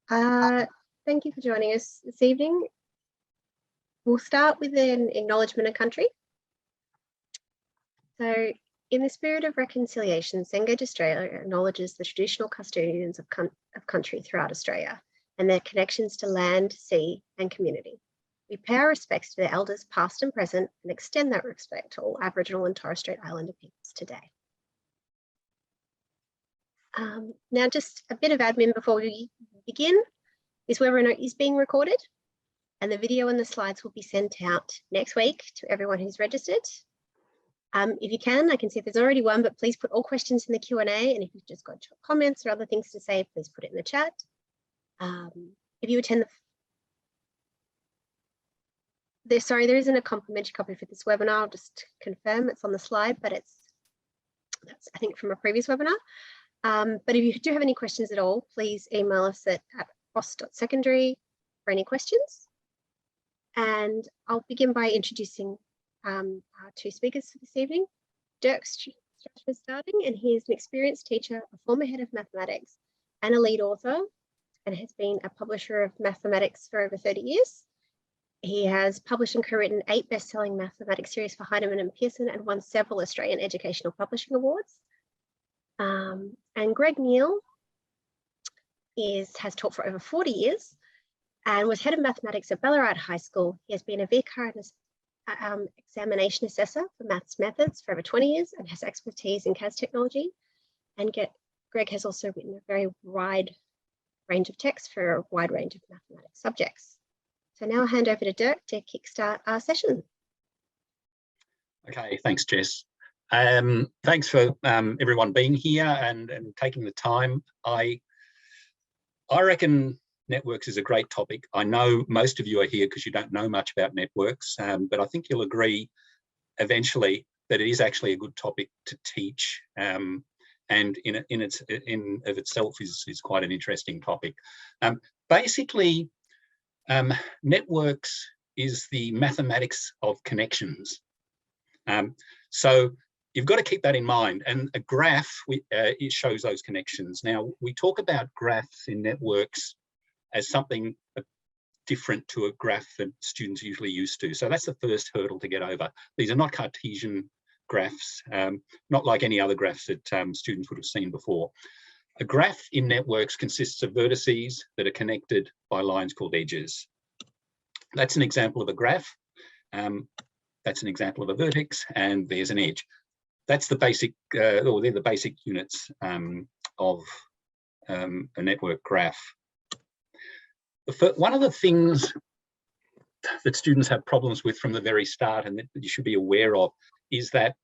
Thank you for joining us this evening. We'll start with an acknowledgement of country. So, in the spirit of reconciliation, Sengage Australia acknowledges the traditional custodians of country throughout Australia and their connections to land, sea and community. We pay our respects to their elders past and present and extend that respect to all Aboriginal and Torres Strait Islander peoples today. Now, just a bit of admin before we begin. This webinar is being recorded and the video and the slides will be sent out next week to everyone who's registered. If you can, I can see if there's already one, but please put all questions in the Q&A, and if you've just got comments or other things to say, please put it in the chat. If you attend there isn't a complimentary copy for this webinar. I'll just confirm it's on the slide, but that's I think from a previous webinar. But if you do have any questions at all, please email us at os.secondary for any questions. And I'll begin by introducing our two speakers for this evening. Dirk Strasser is starting, and he is an experienced teacher, a former head of mathematics and a lead author, and has been a publisher of mathematics for over 30 years. He has published and co-written 8 best-selling mathematics series for Heinemann and Pearson and won several Australian Educational Publishing Awards. And Greg Neal has taught for over 40 years and was head of mathematics at Ballarat High School. He has been a VCAR examination assessor for maths methods for over 20 years and has expertise in CAS technology. And Greg has also written a very wide range of texts for a wide range of mathematics subjects. So now I'll hand over to Dirk to kickstart our session. Okay, thanks, Jess. Thanks for everyone being here and taking the time. I reckon networks is a great topic. I know most of you are here because you don't know much about networks, but I think you'll agree eventually that it is actually a good topic to teach, and in of itself is quite an interesting topic. Basically, networks is the mathematics of connections. So you've got to keep that in mind, and a graph it shows those connections. Now, we talk about graphs in networks as something different to a graph that students are usually used to. So that's the first hurdle to get over. These are not Cartesian graphs, not like any other graphs that students would have seen before. A graph in networks consists of vertices that are connected by lines called edges. That's an example of a graph. That's an example of a vertex, and there's an edge. That's the basic, or they're the basic units of a network graph. One of the things that students have problems with from the very start, and that you should be aware of, is that,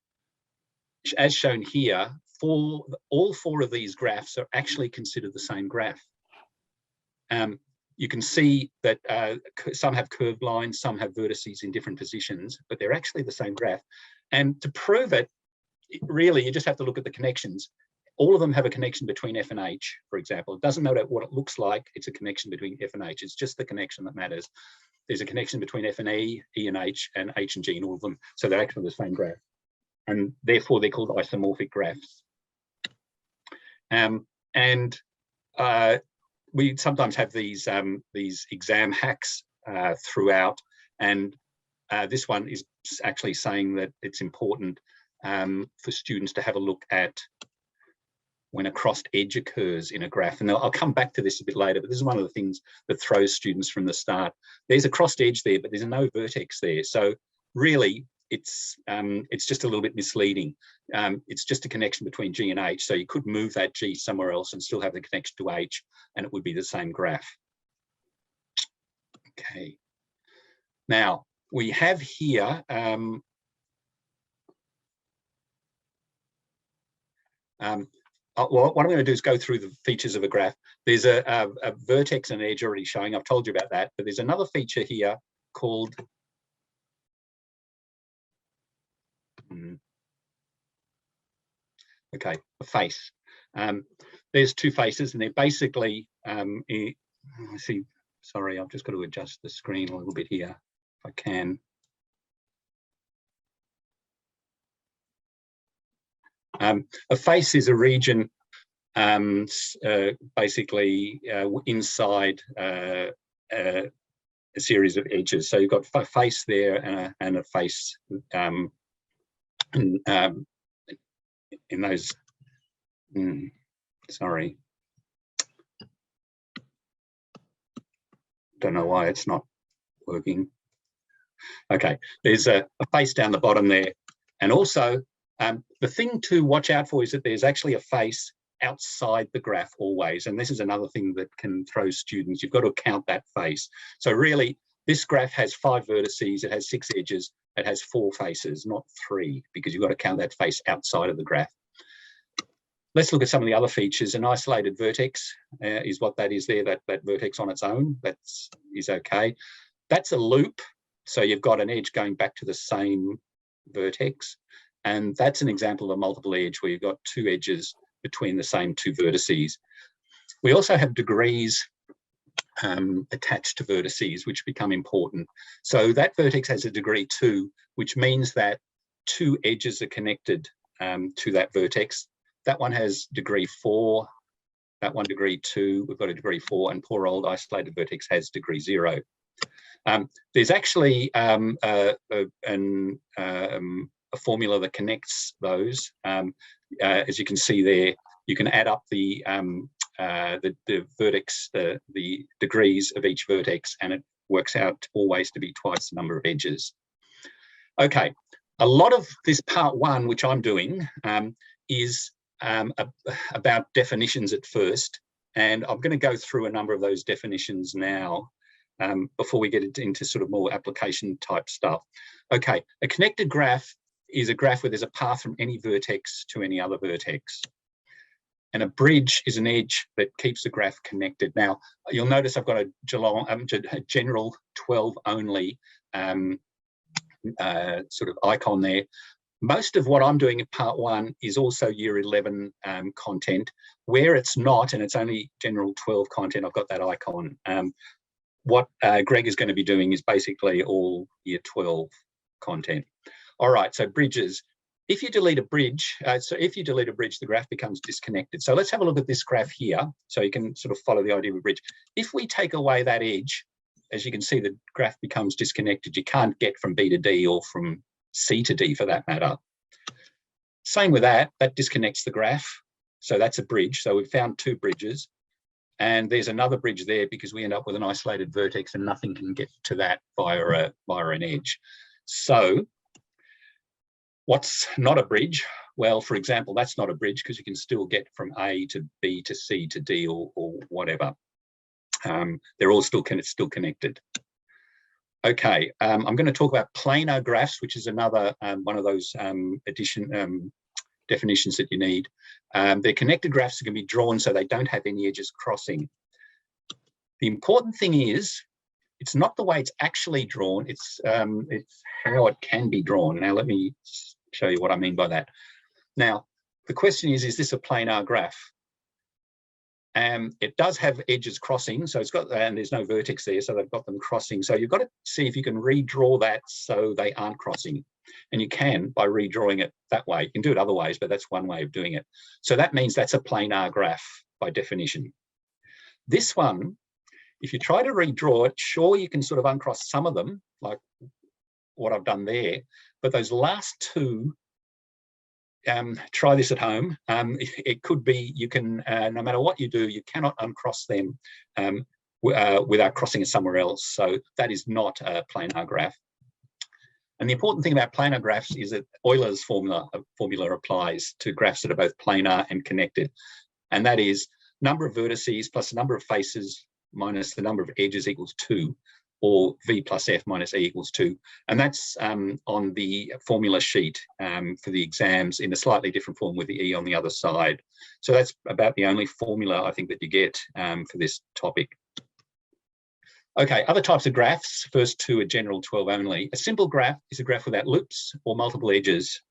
as shown here, all 4 of these graphs are actually considered the same graph. You can see that some have curved lines, some have vertices in different positions, but they're actually the same graph. And to prove it, really, you just have to look at the connections. All of them have a connection between F and H, for example. It doesn't matter what it looks like, it's a connection between F and H. It's just the connection that matters. There's a connection between F and E, E and H and G in all of them. So they're actually the same graph. And therefore they're called isomorphic graphs. We sometimes have these exam hacks throughout, and this one is actually saying that it's important for students to have a look at when a crossed edge occurs in a graph. And I'll come back to this a bit later, but this is one of the things that throws students from the start. There's a crossed edge there, but there's no vertex there. So really, it's just a little bit misleading. It's just a connection between G and H. So you could move that G somewhere else and still have the connection to H, and it would be the same graph. Okay. Now, we have here, what I'm going to do is go through the features of a graph. There's a vertex and edge already showing. I've told you about that, but there's another feature here called a face. There's 2 faces, and they're basically, sorry, I've just got to adjust the screen a little bit here, if I can. A face is a region basically inside a series of edges. So you've got a face there and a face in those. Sorry, don't know why it's not working. Okay, there's a face down the bottom there, and also the thing to watch out for is that there's actually a face outside the graph always, and this is another thing that can throw students. You've got to count that face. So really, this graph has 5 vertices, it has 6 edges, it has 4 faces, not 3, because you've got to count that face outside of the graph. Let's look at some of the other features. An isolated vertex is what that is there, that vertex on its own, is okay. That's a loop, so you've got an edge going back to the same vertex, and that's an example of a multiple edge where you've got 2 edges between the same 2 vertices. We also have degrees attached to vertices, which become important. So that vertex has a degree 2, which means that 2 edges are connected to that vertex. That one has degree 4, that one degree 2, we've got a degree 4, and poor old isolated vertex has degree 0. There's actually a formula that connects those. As you can see there, you can add up the vertex, the degrees of each vertex, and it works out always to be twice the number of edges. Okay, a lot of this part 1, which I'm doing, is about definitions at first, and I'm going to go through a number of those definitions now before we get into sort of more application type stuff. Okay, a connected graph is a graph where there's a path from any vertex to any other vertex. And a bridge is an edge that keeps the graph connected. Now, you'll notice I've got a general 12 only sort of icon there. Most of what I'm doing in part 1 is also year 11 content. Where it's not, and it's only general 12 content, I've got that icon. What Greg is going to be doing is basically all year 12 content. All right, so bridges. If you delete a bridge, the graph becomes disconnected. So let's have a look at this graph here, so you can sort of follow the idea of a bridge. If we take away that edge, as you can see, the graph becomes disconnected. You can't get from B to D or from C to D for that matter. Same with that disconnects the graph. So that's a bridge. So we've found 2 bridges. And there's another bridge there because we end up with an isolated vertex and nothing can get to that via an edge. So what's not a bridge? Well, for example, that's not a bridge because you can still get from A to B to C to D or whatever. They're all still connected. Okay, I'm going to talk about planar graphs, which is another one of those definitions that you need. They're connected graphs that can be drawn so they don't have any edges crossing. The important thing is, it's not the way it's actually drawn, it's how it can be drawn. Now, let me show you what I mean by that. Now, the question is this a planar graph? It does have edges crossing, so it's got, and there's no vertex there, so they've got them crossing. So you've got to see if you can redraw that so they aren't crossing. And you can by redrawing it that way. You can do it other ways, but that's one way of doing it. So that means that's a planar graph by definition. This one, if you try to redraw it, sure, you can sort of uncross some of them, like what I've done there, but those last 2, try this at home. It could be, you can, no matter what you do, you cannot uncross them without crossing it somewhere else. So that is not a planar graph. And the important thing about planar graphs is that Euler's formula applies to graphs that are both planar and connected. And that is number of vertices plus the number of faces minus the number of edges equals 2, or V plus F minus E equals 2. And that's on the formula sheet for the exams in a slightly different form with the E on the other side. So that's about the only formula I think that you get for this topic. Okay, other types of graphs. First 2 are general 12 only. A simple graph is a graph without loops or multiple edges.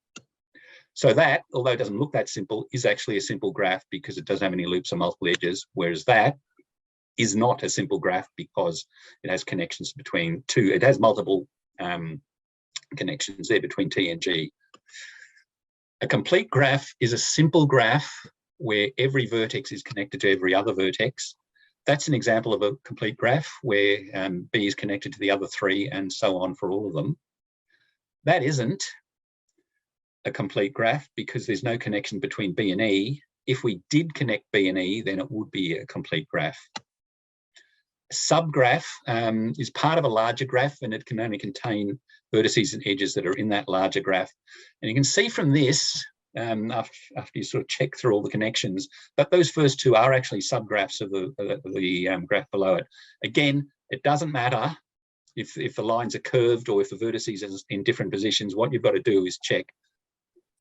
So that, although it doesn't look that simple, is actually a simple graph because it doesn't have any loops or multiple edges, whereas that is not a simple graph because it has connections between 2. It has multiple connections there between T and G. A complete graph is a simple graph where every vertex is connected to every other vertex. That's an example of a complete graph where B is connected to the other three and so on for all of them. That isn't a complete graph because there's no connection between B and E. If we did connect B and E, then it would be a complete graph. A subgraph is part of a larger graph, and it can only contain vertices and edges that are in that larger graph. And you can see from this, after you sort of check through all the connections, but those first two are actually subgraphs of the graph below it. Again, it doesn't matter if the lines are curved or if the vertices are in different positions. What you've got to do is check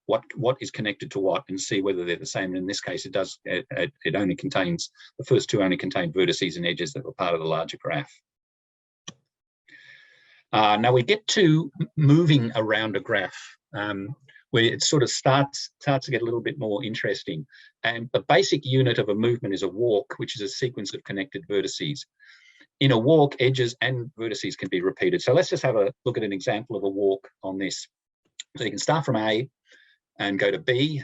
what is connected to what and see whether they're the same. And in this case, it only contains, the first two only contain vertices and edges that were part of the larger graph. Now we get to moving around a graph, where it sort of starts to get a little bit more interesting. And the basic unit of a movement is a walk, which is a sequence of connected vertices. In a walk, edges and vertices can be repeated. So let's just have a look at an example of a walk on this. So you can start from A and go to B,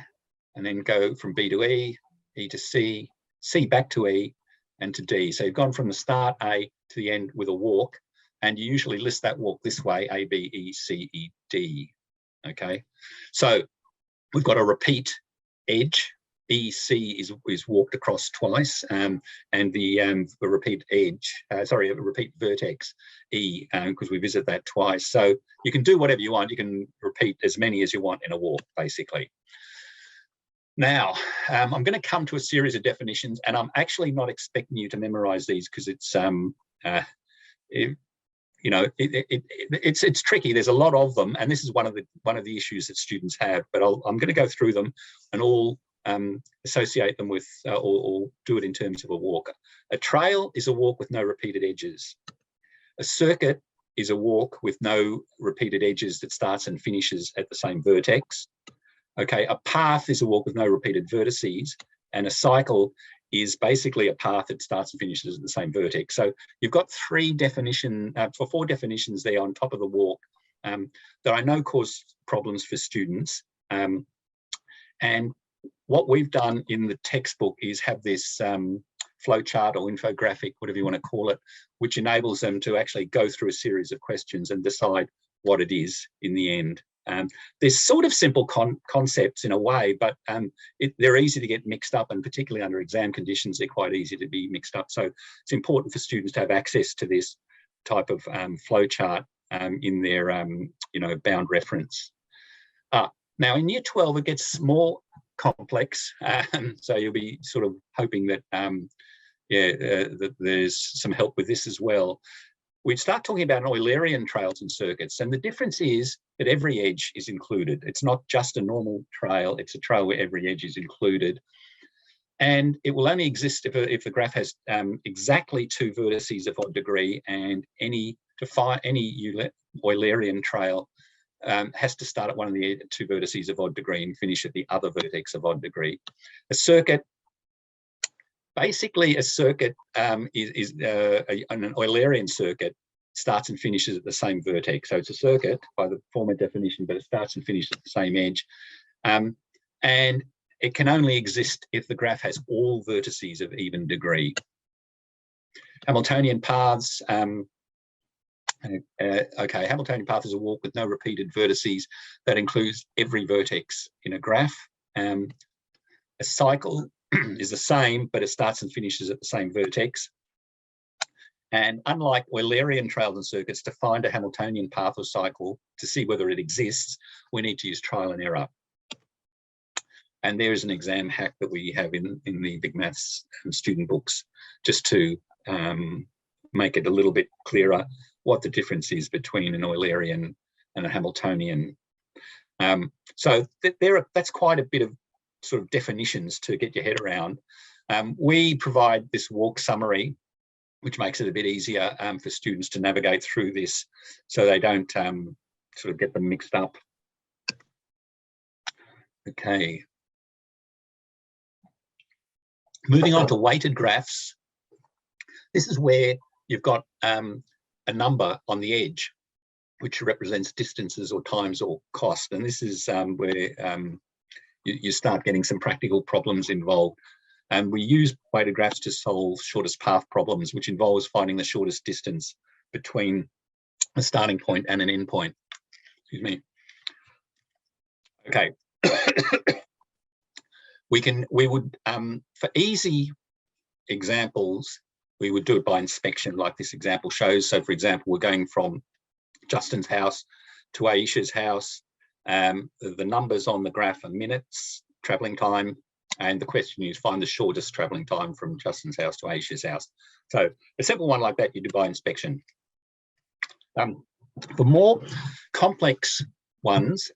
and then go from B to E, E to C, C back to E, and to D. So you've gone from the start A to the end with a walk, and you usually list that walk this way: A, B, E, C, E, D. Okay, so we've got a repeat edge. EC is walked across twice, and the repeat edge, a repeat vertex E, because we visit that twice. So you can do whatever you want. You can repeat as many as you want in a walk, basically. Now, I'm going to come to a series of definitions, and I'm actually not expecting you to memorize these because it's it's tricky. There's a lot of them, and this is one of the issues that students have. But I'm going to go through them and all associate them with or do it in terms of a walk. A trail is a walk with no repeated edges. A circuit is a walk with no repeated edges that starts and finishes at the same vertex. Okay, a path is a walk with no repeated vertices, and a cycle is basically a path that starts and finishes at the same vertex. So you've got four definitions there on top of the walk that I know cause problems for students. And what we've done in the textbook is have this flow chart or infographic, whatever you want to call it, which enables them to actually go through a series of questions and decide what it is in the end. They're sort of simple concepts in a way, but they're easy to get mixed up, and particularly under exam conditions, they're quite easy to be mixed up. So it's important for students to have access to this type of flow chart in their bound reference. Now in year 12, it gets more complex, so you'll be sort of hoping that that there's some help with this as well. We'd start talking about Eulerian trails and circuits, and the difference is that every edge is included. It's not just a normal trail, it's a trail where every edge is included. And it will only exist if the graph has exactly two vertices of odd degree, and any Eulerian trail has to start at one of the two vertices of odd degree and finish at the other vertex of odd degree. A circuit, basically a circuit an Eulerian circuit starts and finishes at the same vertex. So it's a circuit by the former definition, but it starts and finishes at the same edge. And it can only exist if the graph has all vertices of even degree. Hamiltonian paths, Hamiltonian path is a walk with no repeated vertices that includes every vertex in a graph. A cycle is the same, but it starts and finishes at the same vertex. And unlike Eulerian trails and circuits, to find a Hamiltonian path or cycle to see whether it exists, we need to use trial and error. And there is an exam hack that we have in the VICmaths student books, just to make it a little bit clearer what the difference is between an Eulerian and a Hamiltonian. So that's quite a bit of sort of definitions to get your head around. We provide this walk summary, which makes it a bit easier for students to navigate through this so they don't sort of get them mixed up. Okay. Moving on to weighted graphs. This is where you've got a number on the edge, which represents distances or times or cost. And this is where you start getting some practical problems involved. And we use weighted graphs to solve shortest path problems, which involves finding the shortest distance between a starting point and an end point. Excuse me. Okay. we would, for easy examples, we would do it by inspection, like this example shows. So for example, we're going from Justin's house to Aisha's house. The numbers on the graph are minutes, traveling time, and the question is find the shortest traveling time from Justin's house to Aisha's house. So a simple one like that you do by inspection. For more complex ones,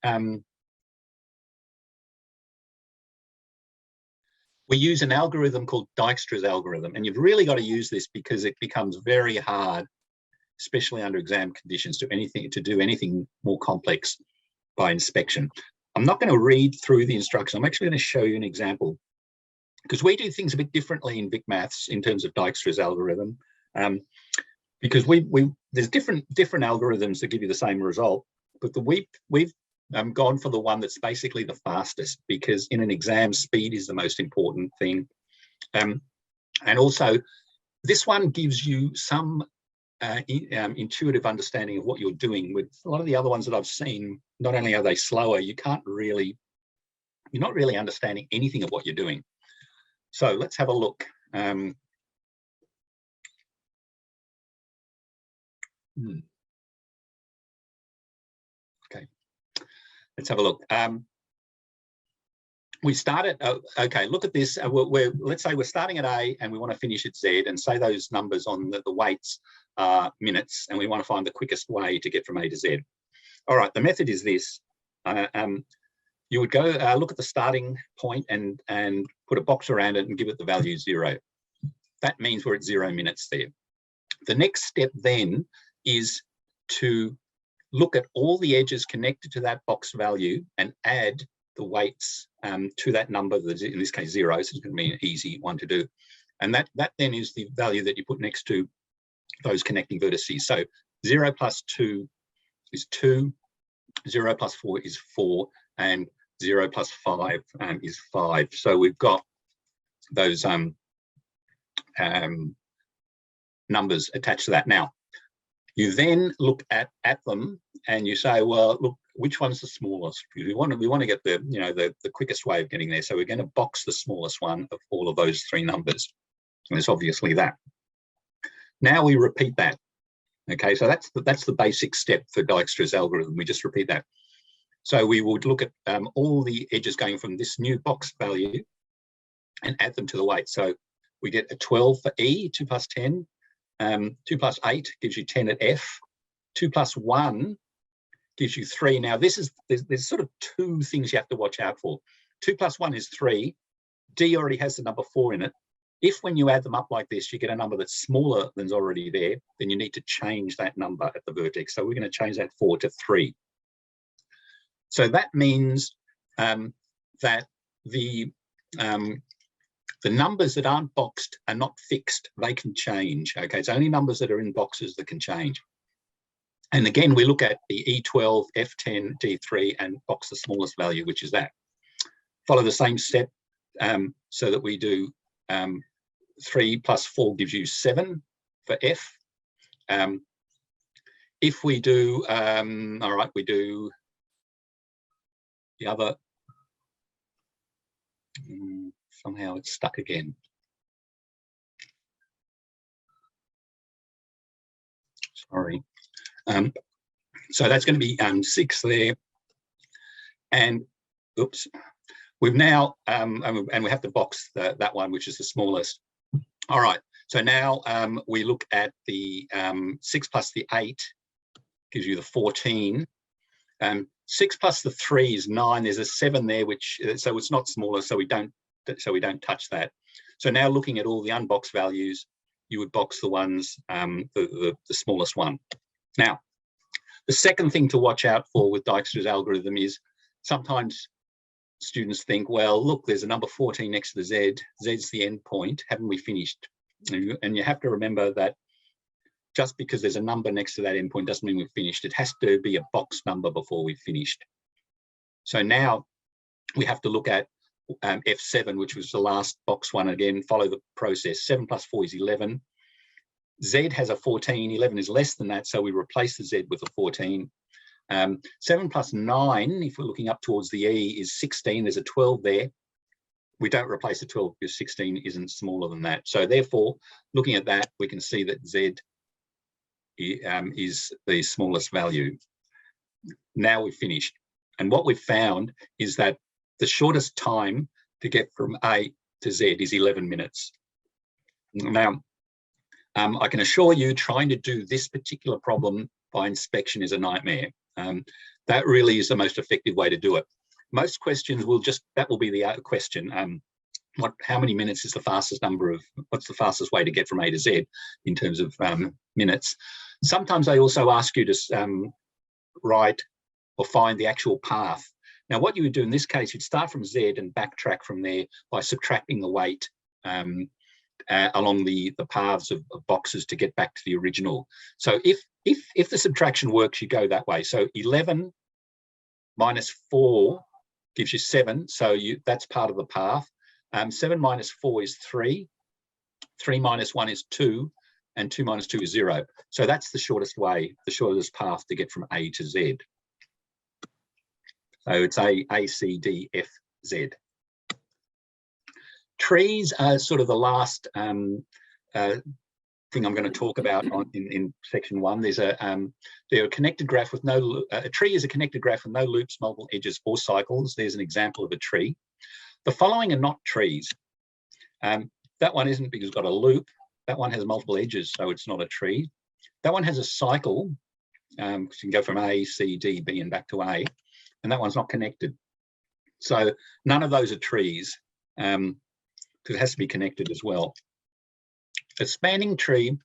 we use an algorithm called Dijkstra's algorithm, and you've really got to use this because it becomes very hard, especially under exam conditions, to do anything more complex by inspection. I'm not going to read through the instructions. I'm actually going to show you an example because we do things a bit differently in VICmaths in terms of Dijkstra's algorithm, because there's different algorithms that give you the same result, but we've gone for the one that's basically the fastest, because in an exam, speed is the most important thing. And also, this one gives you some intuitive understanding of what you're doing. With a lot of the other ones that I've seen, not only are they slower, you're not really understanding anything of what you're doing. So let's have a look. Okay, let's have a look. We started, okay, look at this. Let's say we're starting at A and we want to finish at Z, and say those numbers on the weights are minutes, and we want to find the quickest way to get from A to Z. All right, the method is this. You would go look at the starting point and put a box around it and give it the value 0. That means we're at 0 minutes there. The next step then is to look at all the edges connected to that box value and add the weights to that number, in this case 0, so it's going to be an easy one to do. And that then is the value that you put next to those connecting vertices. So 0 plus 2 is 2, 0 plus 4 is 4, and 0 plus 5 is 5. So we've got those numbers attached to that. Now, you then look at them and you say, well, look, which one's the smallest? Because we want to get the quickest way of getting there. So we're going to box the smallest one of all of those 3 numbers. And it's obviously that. Now we repeat that. Okay, so that's the basic step for Dijkstra's algorithm. We just repeat that. So we would look at all the edges going from this new box value and add them to the weight. So we get a 12 for E, 2 plus 10. 2 plus 8 gives you 10 at F. 2 plus 1 gives you 3. Now, there's sort of 2 things you have to watch out for. 2 plus 1 is 3. D already has the number 4 in it. If when you add them up like this, you get a number that's smaller than's already there, then you need to change that number at the vertex. So we're going to change that 4 to 3. So that means that the numbers that aren't boxed are not fixed. They can change. Okay, it's only numbers that are in boxes that can change. And again, we look at the E12, F10, D3, and box the smallest value, which is that. Follow the same step so that we do 3 plus 4 gives you 7 for F. If we do, all right, we do the other. Somehow it's stuck again. Sorry. So that's going to be 6 there. And oops, we've now, and we have to box that one, which is the smallest. All right, so now we look at the 6 plus the 8 gives you the 14. 6 plus the 3 is 9. There's a 7 there, which so it's not smaller, so we don't touch that. So now looking at all the unboxed values, you would box the ones, the smallest one. Now, the second thing to watch out for with Dijkstra's algorithm is sometimes students think, well, look, there's a number 14 next to the Z. Z's the end point. Haven't we finished? And you have to remember that just because there's a number next to that endpoint doesn't mean we've finished. It has to be a box number before we've finished. So now we have to look at F7, which was the last box one again, follow the process. 7 plus 4 is 11. Z has a 14, 11 is less than that, so we replace the Z with a 14. 7 plus 9, if we're looking up towards the E, is 16. There's a 12 there. We don't replace the 12 because 16 isn't smaller than that. So therefore, looking at that, we can see that Z is the smallest value. Now we've finished. And what we've found is that the shortest time to get from A to Z is 11 minutes. Now, I can assure you trying to do this particular problem by inspection is a nightmare. That really is the most effective way to do it. Most questions will just, that will be the question. How many minutes is the fastest what's the fastest way to get from A to Z in terms of minutes? Sometimes they also ask you to write or find the actual path. Now, what you would do in this case, you'd start from Z and backtrack from there by subtracting the weight along the paths of boxes to get back to the original. So if the subtraction works, you go that way. So 11 minus 4 gives you 7. So that's part of the path. 7 minus 4 is 3. 3 minus 1 is 2. And 2 minus 2 is 0. So that's the shortest way, the shortest path to get from A to Z. So it's A, C, D, F, Z. Trees are sort of the last thing I'm going to talk about in section 1. They're a connected graph with no, a tree is a connected graph with no loops, multiple edges or cycles. There's an example of a tree. The following are not trees. That one isn't because it's got a loop. That one has multiple edges, so it's not a tree. That one has a cycle, because you can go from A, C, D, B, and back to A, and that one's not connected. So none of those are trees, because it has to be connected as well. A spanning tree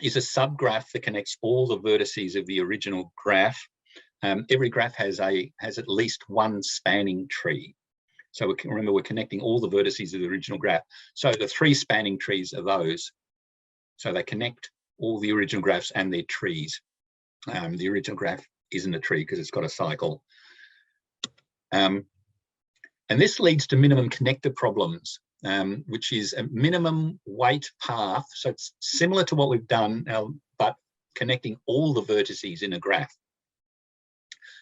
is a subgraph that connects all the vertices of the original graph. Every graph has at least one spanning tree. So remember, we're connecting all the vertices of the original graph. So the 3 spanning trees are those. So they connect all the original graphs and their trees. The original graph isn't a tree because it's got a cycle. And this leads to minimum connector problems, which is a minimum weight path. So it's similar to what we've done, but connecting all the vertices in a graph.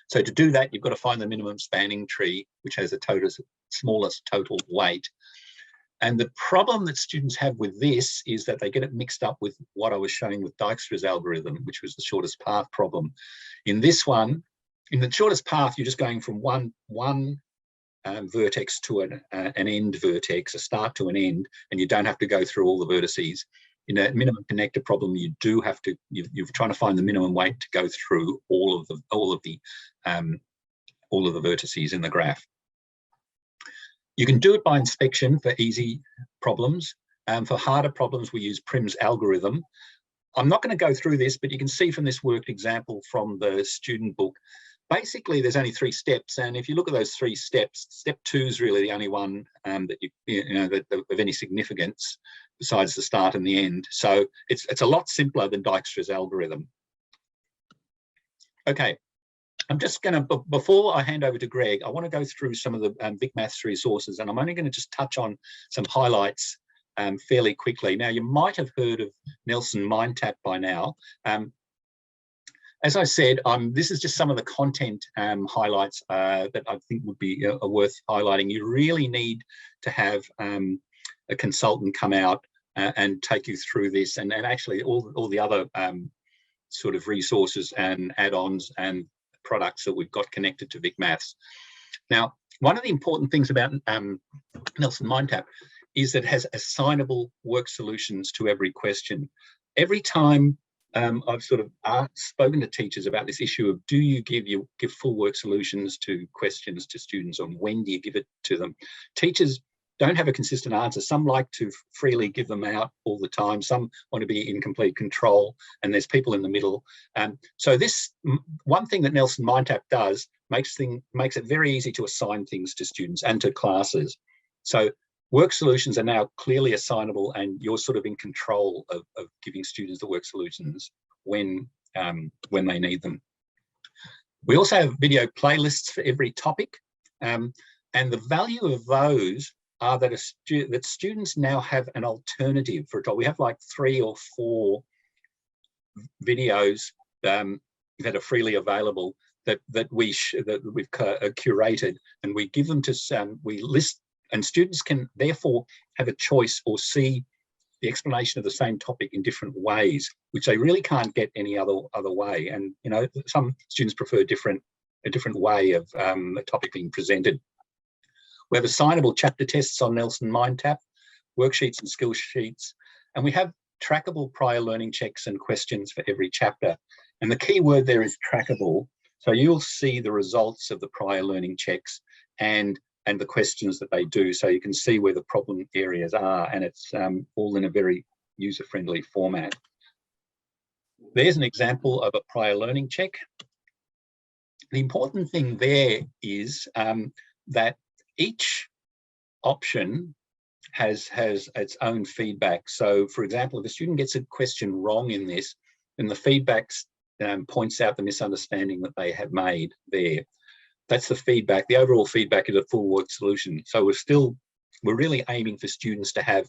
So to do that, you've got to find the minimum spanning tree, which has the smallest total weight. And the problem that students have with this is that they get it mixed up with what I was showing with Dijkstra's algorithm, which was the shortest path problem. In this one, in the shortest path, you're just going from one vertex to an end vertex, a start to an end, and you don't have to go through all the vertices. In a minimum connector problem, you do have to, you're trying to find the minimum weight to go through all of the vertices in the graph. You can do it by inspection for easy problems. For harder problems, we use Prim's algorithm. I'm not going to go through this, but you can see from this worked example from the student book, basically there's only 3 steps. And if you look at those 3 steps, step 2 is really the only one that of any significance besides the start and the end. So it's a lot simpler than Dijkstra's algorithm. Okay. I'm just going to, before I hand over to Greg, I want to go through some of the VICmaths resources, and I'm only going to just touch on some highlights fairly quickly. Now, you might have heard of Nelson MindTap by now. As I said, this is just some of the content highlights that I think would be worth highlighting. You really need to have a consultant come out and take you through this, and actually all the other sort of resources and add-ons and products that we've got connected to VICmaths. Now, one of the important things about Nelson MindTap is that it has assignable work solutions to every question. Every time I've sort of spoken to teachers about this issue of, do you give full work solutions to questions to students, and when do you give it to them? Teachers don't have a consistent answer. Some like to freely give them out all the time. Some want to be in complete control, and there's people in the middle. So this one thing that Nelson MindTap does makes it very easy to assign things to students and to classes. So work solutions are now clearly assignable, and you're sort of in control of giving students the work solutions when they need them. We also have video playlists for every topic. And the value of those are that that students now have an alternative for a job. We have like 3 or 4 videos that are freely available that we've curated, and we give them to we list, and students can therefore have a choice or see the explanation of the same topic in different ways, which they really can't get any other way. And you know, some students prefer a different way of a topic being presented. We have assignable chapter tests on Nelson MindTap, worksheets and skill sheets, and we have trackable prior learning checks and questions for every chapter. And the key word there is trackable. So you'll see the results of the prior learning checks and the questions that they do, so you can see where the problem areas are, and it's all in a very user-friendly format. There's an example of a prior learning check. The important thing there is that each option has its own feedback. So for example, if a student gets a question wrong in this, then the feedback points out the misunderstanding that they have made there. That's the feedback. The overall feedback is a full work solution. So we're really aiming for students to have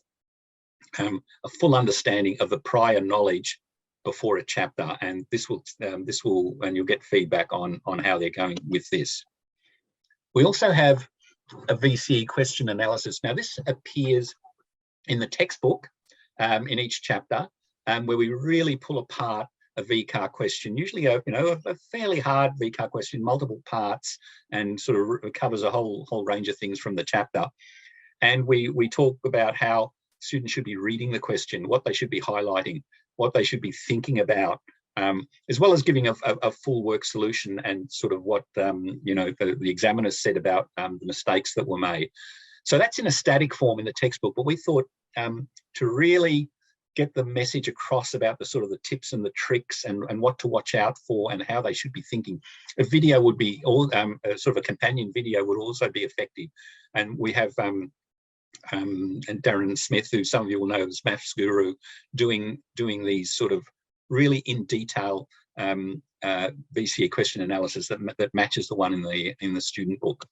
a full understanding of the prior knowledge before a chapter, and this will and you'll get feedback on how they're going with this. We also have a VCE question analysis. Now this appears in the textbook in each chapter, where we really pull apart a VCAR question, usually a fairly hard VCAR question, multiple parts, and sort of covers a whole range of things from the chapter. And we talk about how students should be reading the question, what they should be highlighting, what they should be thinking about, as well as giving a full work solution and sort of what the examiners said about the mistakes that were made. So that's in a static form in the textbook, but we thought to really get the message across about the sort of the tips and the tricks and what to watch out for and how they should be thinking, a video would be sort of a companion video would also be effective. And we have and Darren Smith, who some of you will know as Maths Guru, doing these sort of really in detail VCE question analysis that matches the one in the student book.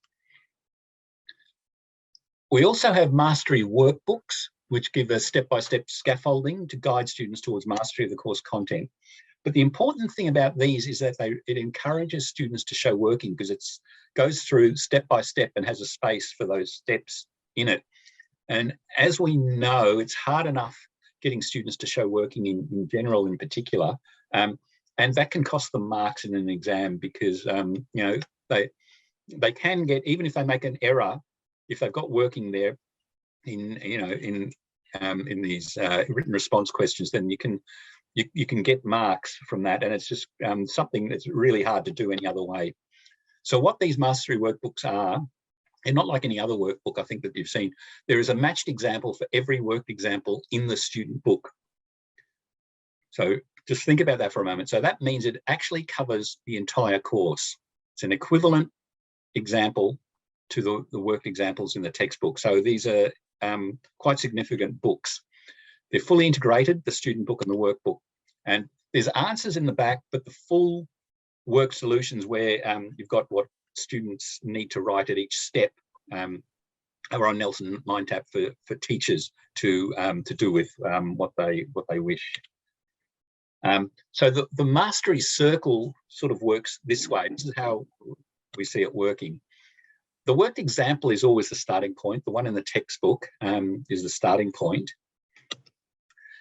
We also have mastery workbooks, which give a step-by-step scaffolding to guide students towards mastery of the course content. But the important thing about these is that it encourages students to show working, because it goes through step by step and has a space for those steps in it. And as we know, it's hard enough getting students to show working in general in particular, and that can cost them marks in an exam, because they can get, even if they make an error, if they've got working there in these written response questions, then you can get marks from that, and it's just something that's really hard to do any other way. So what these mastery workbooks are, and not like any other workbook I think that you've seen, there is a matched example for every worked example in the student book. So just think about that for a moment. So that means it actually covers the entire course. It's an equivalent example to the worked examples in the textbook. So these are quite significant books. They're fully integrated, the student book and the workbook. And there's answers in the back, but the full work solutions where you've got what students need to write at each step are on Nelson MindTap for teachers to do with what they wish. So the mastery circle sort of works this way. This is how we see it working. The worked example is always the starting point. The one in the textbook is the starting point.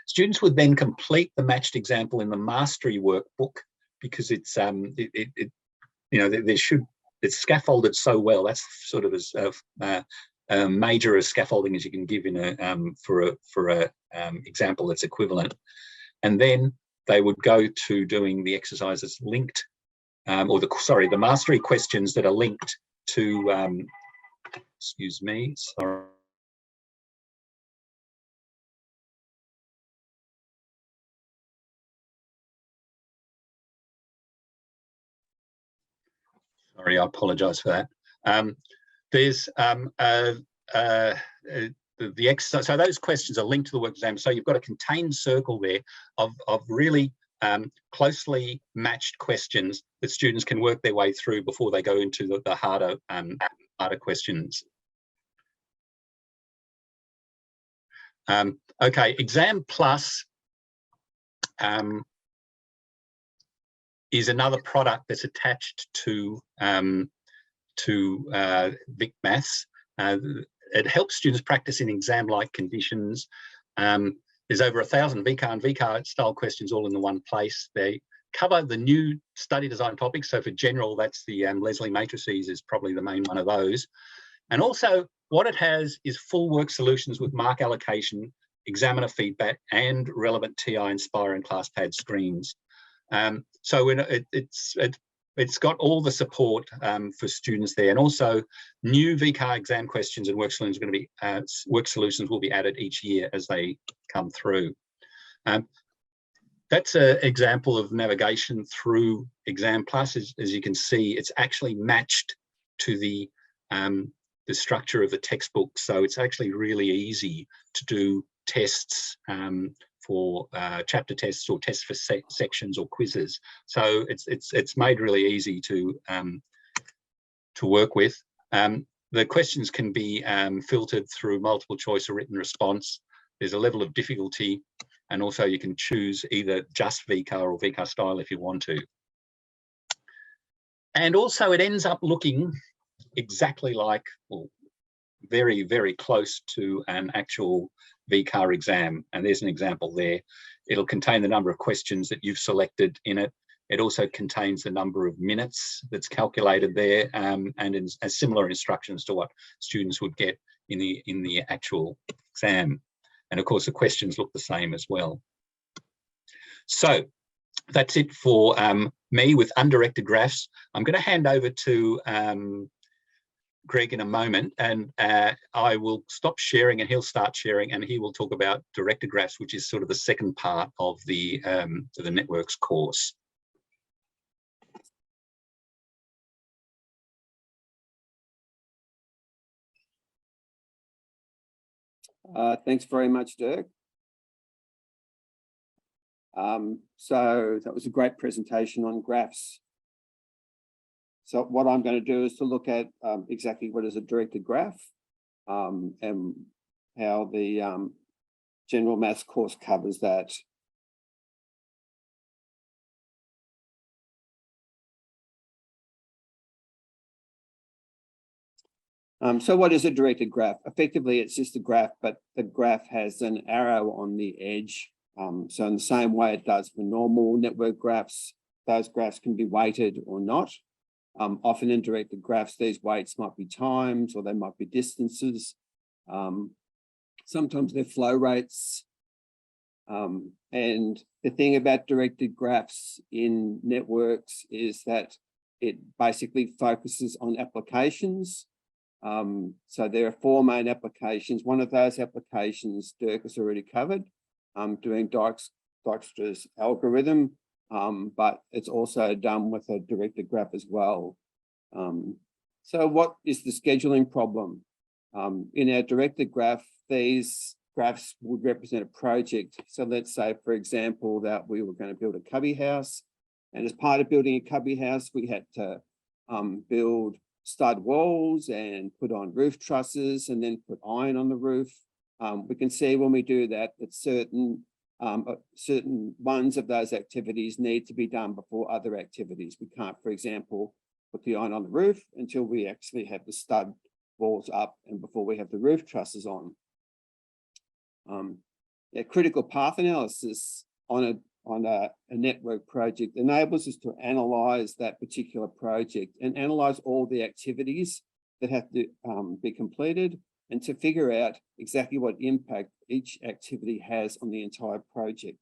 Students would then complete the matched example in the mastery workbook, because it's it's scaffolded so well. That's sort of as major a scaffolding as you can give in for a example that's equivalent. And then they would go to doing the exercises linked, the mastery questions that are linked to, excuse me, sorry. Sorry, I apologise for that. There's the exercise. So those questions are linked to the work exam. So you've got a contained circle there of really closely matched questions that students can work their way through before they go into the harder harder questions. Okay, Exam Plus is another product that's attached to VICmaths. It helps students practice in exam-like conditions. There's over 1,000 VCAR and VCAR style questions all in the one place. They cover the new study design topics. So for general, that's the Leslie matrices is probably the main one of those. And also what it has is full work solutions with mark allocation, examiner feedback, and relevant TI, Inspire, and ClassPad screens. So it's got all the support for students there, and also new VCAR exam questions and work solutions will be added each year as they come through. That's an example of navigation through Exam Plus. As you can see, it's actually matched to the structure of the textbook, so it's actually really easy to do tests for chapter tests or tests for sections or quizzes. So it's made really easy to work with. The questions can be filtered through multiple choice or written response. There's a level of difficulty, and also you can choose either just VCAR or VCAR style if you want to. And also it ends up looking exactly like, well, very, very close to an actual VCAR exam. And there's an example there. It'll contain the number of questions that you've selected in it. It also contains the number of minutes that's calculated there, and as similar instructions to what students would get in the actual exam. And of course, the questions look the same as well. So that's it for me with undirected graphs. I'm going to hand over to Greg in a moment, and I will stop sharing and he'll start sharing, and he will talk about directed graphs, which is sort of the second part of the networks course. Thanks very much, Dirk. So that was a great presentation on graphs. So what I'm going to do is to look at exactly what is a directed graph and how the general maths course covers that. So what is a directed graph? Effectively, it's just a graph, but the graph has an arrow on the edge. So in the same way it does for normal network graphs, those graphs can be weighted or not. Often in directed graphs, these weights might be times or they might be distances. Sometimes they're flow rates. And the thing about directed graphs in networks is that it basically focuses on applications. So there are four main applications. One of those applications Dirk has already covered, doing Dijkstra's algorithm, but it's also done with a directed graph as well. So what is the scheduling problem? In our directed graph, these graphs would represent a project. So let's say, for example, that we were going to build a cubby house. And as part of building a cubby house, we had to build stud walls and put on roof trusses and then put iron on the roof. We can see when we do that, that certain ones of those activities need to be done before other activities. We can't, for example, put the iron on the roof until we actually have the stud walls up and before we have the roof trusses on. Critical path analysis on a network project enables us to analyze that particular project and analyze all the activities that have to be completed and to figure out exactly what impact each activity has on the entire project.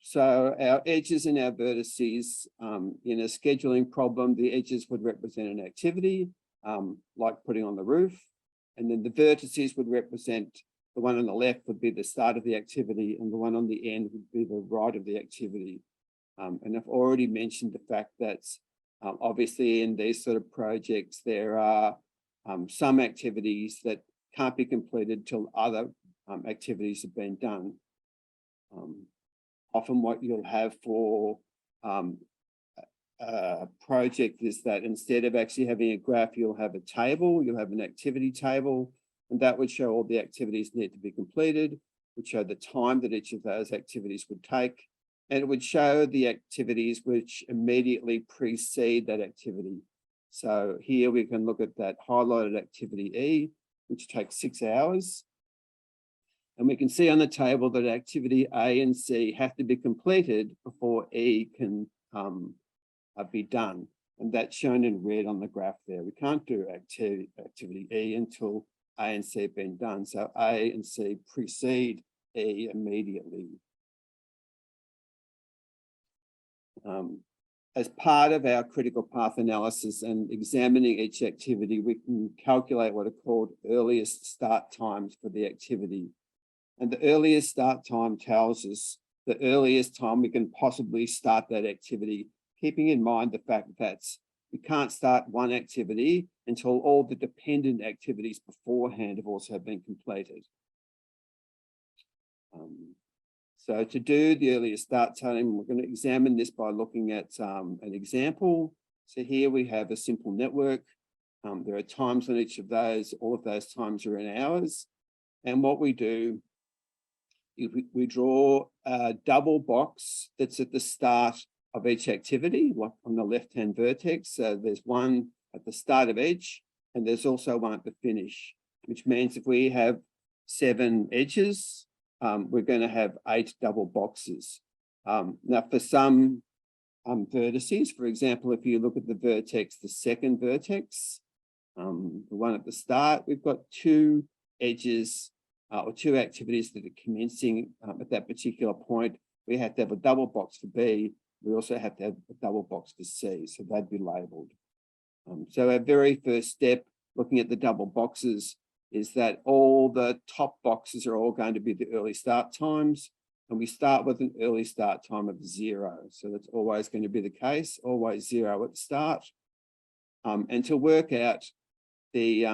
So our edges and our vertices, in a scheduling problem, the edges would represent an activity, like putting on the roof, and then the vertices would represent, the one on the left would be the start of the activity and the one on the end would be the right of the activity. And I've already mentioned the fact that obviously in these sort of projects, there are some activities that can't be completed till other activities have been done. Often what you'll have for project is that instead of actually having a graph, you'll have a table, you'll have an activity table, and that would show all the activities need to be completed, would show the time that each of those activities would take, and it would show the activities which immediately precede that activity. So here we can look at that highlighted activity E, which takes 6 hours. And we can see on the table that activity A and C have to be completed before E can be done. And that's shown in red on the graph there. We can't do activity E until A and C have been done. So A and C precede E immediately. As part of our critical path analysis and examining each activity, we can calculate what are called earliest start times for the activity. And the earliest start time tells us the earliest time we can possibly start that activity, keeping in mind the fact that we can't start one activity until all the dependent activities beforehand have also been completed. So to do the earliest start time, we're going to examine this by looking at an example. So here we have a simple network. There are times on each of those. All of those times are in hours. And what we do, we draw a double box that's at the start of each activity, like on the left-hand vertex. So there's one at the start of each, and there's also one at the finish, which means if we have 7 edges, we're going to have 8 double boxes. Now, for some vertices, for example, if you look at the vertex, the second vertex, the one at the start, we've got 2 edges or 2 activities that are commencing at that particular point. We have to have a double box for B. We also have to have a double box for C, so they'd be labelled. So our very first step, looking at the double boxes, is that all the top boxes are all going to be the early start times, and we start with an early start time of 0. So that's always going to be the case, always 0 at the start. And to work out the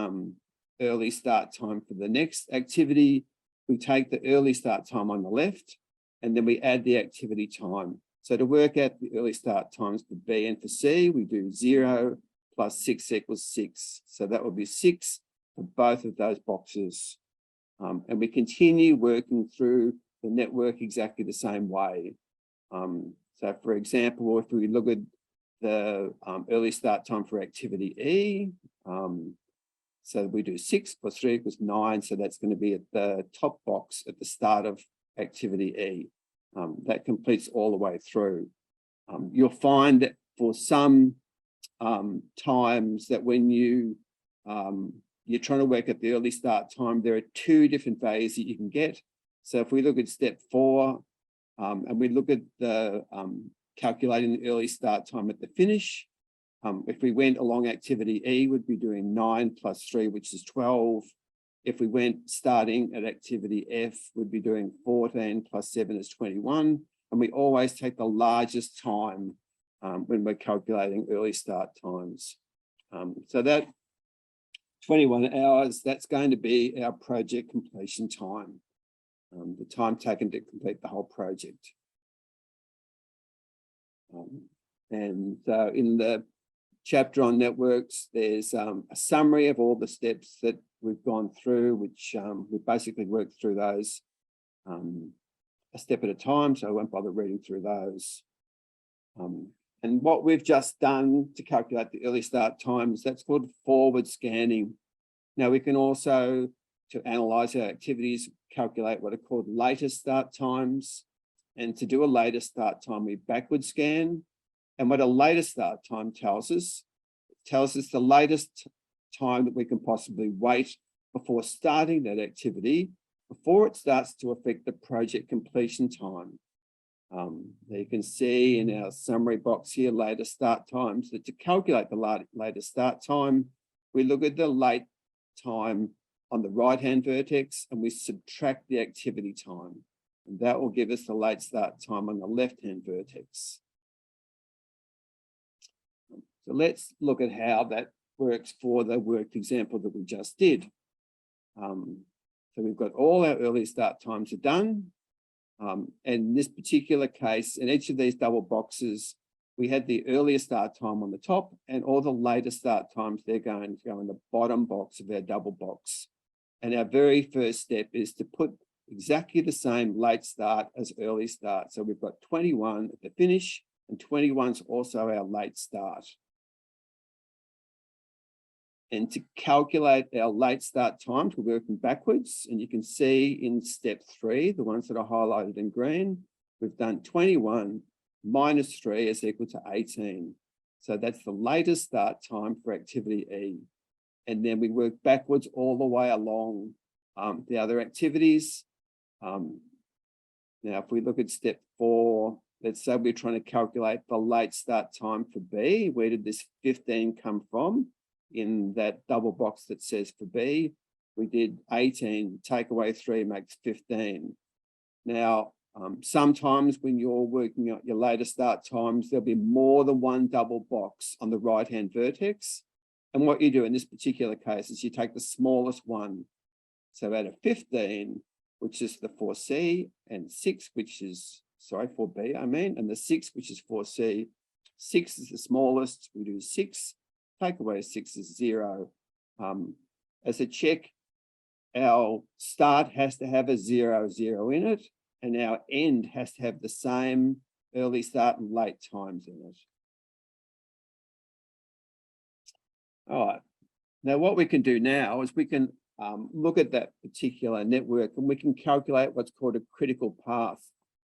early start time for the next activity, we take the early start time on the left, and then we add the activity time. So to work out the early start times for B and for C, we do 0 plus 6 equals 6. So that would be 6 for both of those boxes. And we continue working through the network exactly the same way. So for example, if we look at the early start time for activity E, so we do 6 plus 3 equals 9. So that's going to be at the top box at the start of activity E. That completes all the way through. You'll find that for some times that when you're trying to work at the early start time, there are 2 different values that you can get. So if we look at step 4 and we look at the calculating the early start time at the finish, if we went along activity E, we'd be doing 9 plus 3, which is 12. If we went starting at activity F, we'd be doing 14 plus 7 is 21. And we always take the largest time when we're calculating early start times. So that 21 hours, that's going to be our project completion time, the time taken to complete the whole project. And in the chapter on networks, there's a summary of all the steps that we've gone through, which we basically worked through those a step at a time, so I won't bother reading through those. And what we've just done to calculate the early start times, that's called forward scanning. Now we can also, to analyse our activities, calculate what are called later start times. And to do a later start time, we backward scan. And what a later start time tells us the latest time that we can possibly wait before starting that activity, before it starts to affect the project completion time. There you can see in our summary box here, later start times, that to calculate the later start time, we look at the late time on the right-hand vertex and we subtract the activity time. And that will give us the late start time on the left-hand vertex. So let's look at how that works for the worked example that we just did. So we've got all our early start times are done. And in this particular case, in each of these double boxes, we had the earlier start time on the top, and all the later start times, they're going to go in the bottom box of our double box. And our very first step is to put exactly the same late start as early start. So we've got 21 at the finish, and 21 is also our late start. And to calculate our late start times, we're working backwards. And you can see in step 3, the ones that are highlighted in green, we've done 21 minus 3 is equal to 18. So that's the latest start time for activity E. And then we work backwards all the way along the other activities. Now, if we look at step 4, let's say we're trying to calculate the late start time for B. Where did this 15 come from? In that double box that says for B, we did 18, take away 3 makes 15. Now, sometimes when you're working out your later start times, there'll be more than one double box on the right-hand vertex. And what you do in this particular case is you take the smallest one. So out of 15, which is the 4C, and 6, which is, sorry, 4B, I mean, and the 6, which is 4C, 6 is the smallest, we do 6. Take away 6 is 0. As a check, our start has to have a 0, 0 in it, and our end has to have the same early start and late times in it. All right. Now, what we can do now is we can look at that particular network, and we can calculate what's called a critical path.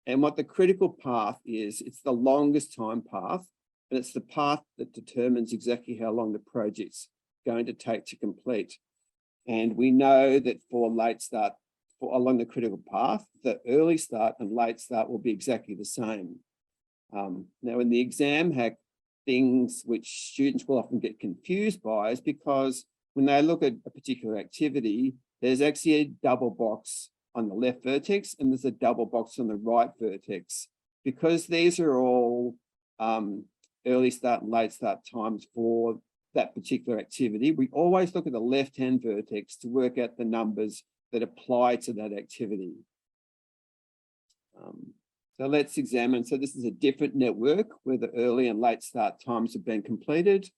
And what the critical path is, it's the longest time path. And it's the path that determines exactly how long the project's going to take to complete. And we know that for late start, along the critical path, the early start and late start will be exactly the same. Now, in the exam hack, things which students will often get confused by is because when they look at a particular activity, there's actually a double box on the left vertex and there's a double box on the right vertex. Because these are all early start and late start times for that particular activity, we always look at the left-hand vertex to work out the numbers that apply to that activity. So let's examine. So this is a different network where the early and late start times have been completed.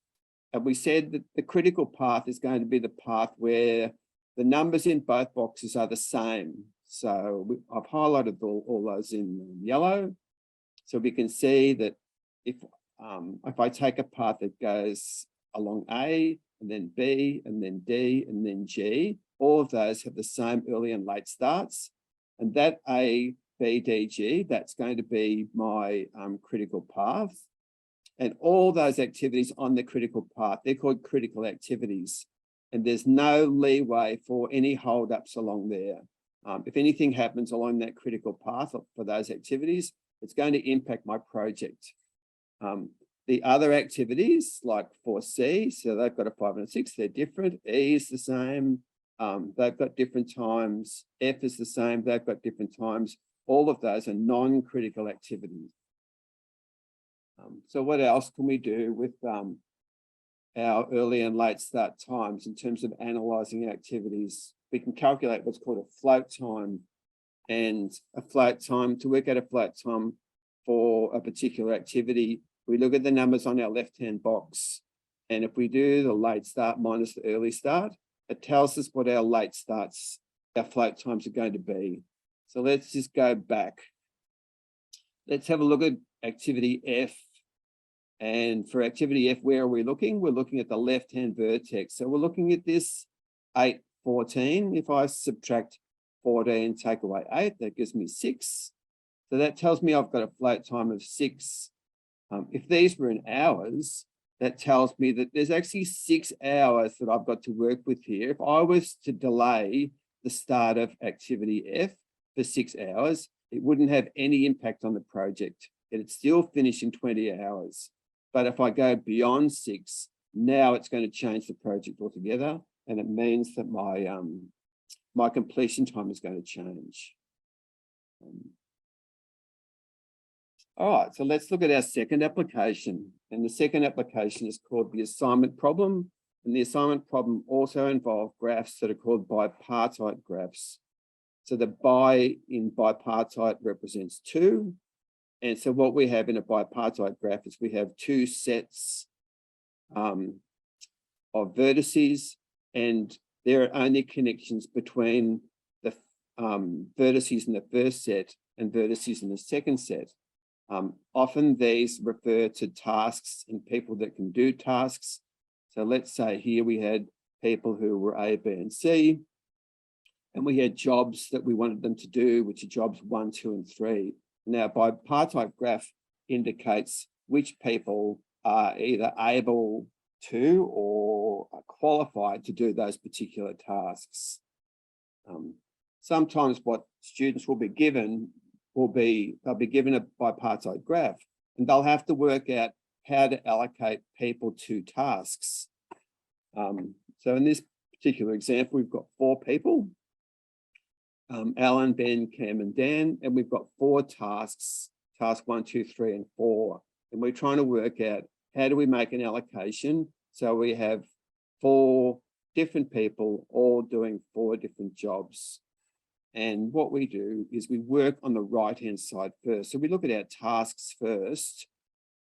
And we said that the critical path is going to be the path where the numbers in both boxes are the same. So I've highlighted all those in yellow. So we can see that if I take a path that goes along A and then B and then D and then G, all of those have the same early and late starts. And that A, B, D, G, that's going to be my critical path. And all those activities on the critical path, they're called critical activities. And there's no leeway for any holdups along there. If anything happens along that critical path for those activities, it's going to impact my project. The other activities like 4C, so they've got a 5 and a 6, they're different. E is the same, they've got different times. F is the same, they've got different times. All of those are non-critical activities. So what else can we do with our early and late start times in terms of analysing activities? We can calculate what's called a float time, and a float time, to work out a float time for a particular activity, we look at the numbers on our left-hand box. And if we do the late start minus the early start, it tells us what our late starts, our float times are going to be. So let's just go back. Let's have a look at activity F. And for activity F, where are we looking? We're looking at the left-hand vertex. So we're looking at this 8, 14. If I subtract 14, take away 8, that gives me 6. So that tells me I've got a float time of 6. If these were in hours, that tells me that there's actually 6 hours that I've got to work with here. If I was to delay the start of activity F for 6 hours, it wouldn't have any impact on the project. It'd still finish in 20 hours. But if I go beyond 6, now it's going to change the project altogether. And it means that my completion time is going to change. All right, so let's look at our second application. And the second application is called the assignment problem. And the assignment problem also involves graphs that are called bipartite graphs. So the bi in bipartite represents 2, And so what we have in a bipartite graph is we have two sets of vertices, and there are only connections between the vertices in the first set and vertices in the second set. Often these refer to tasks and people that can do tasks. So let's say here we had people who were A, B, and C, and we had jobs that we wanted them to do, which are jobs 1, 2, and 3. Now, bipartite graph indicates which people are either able to or are qualified to do those particular tasks. Sometimes what students will be given they'll be given a bipartite graph, and they'll have to work out how to allocate people to tasks. So in this particular example, we've got 4 people, Alan, Ben, Cam, and Dan, and we've got 4 tasks, task 1, 2, 3, and 4. And we're trying to work out how do we make an allocation so we have 4 different people all doing 4 different jobs. And what we do is we work on the right-hand side first. So we look at our tasks first,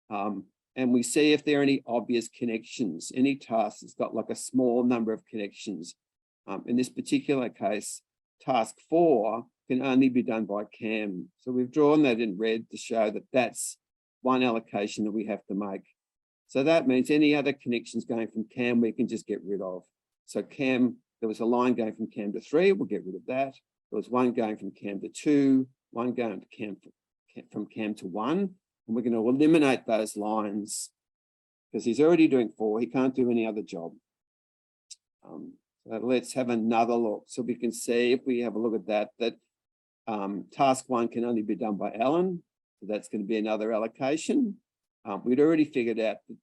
and we see if there are any obvious connections. Any task has got like a small number of connections. In this particular case, task 4 can only be done by Cam. So we've drawn that in red to show that that's one allocation that we have to make. So that means any other connections going from Cam, we can just get rid of. So Cam, there was a line going from Cam to 3, we'll get rid of that. There was one going from Cam to 2, one going to Cam from Cam to 1. And we're going to eliminate those lines because he's already doing 4. He can't do any other job. So let's have another look. So we can see if we have a look at that task 1 can only be done by Alan. So that's going to be another allocation. We'd already figured out that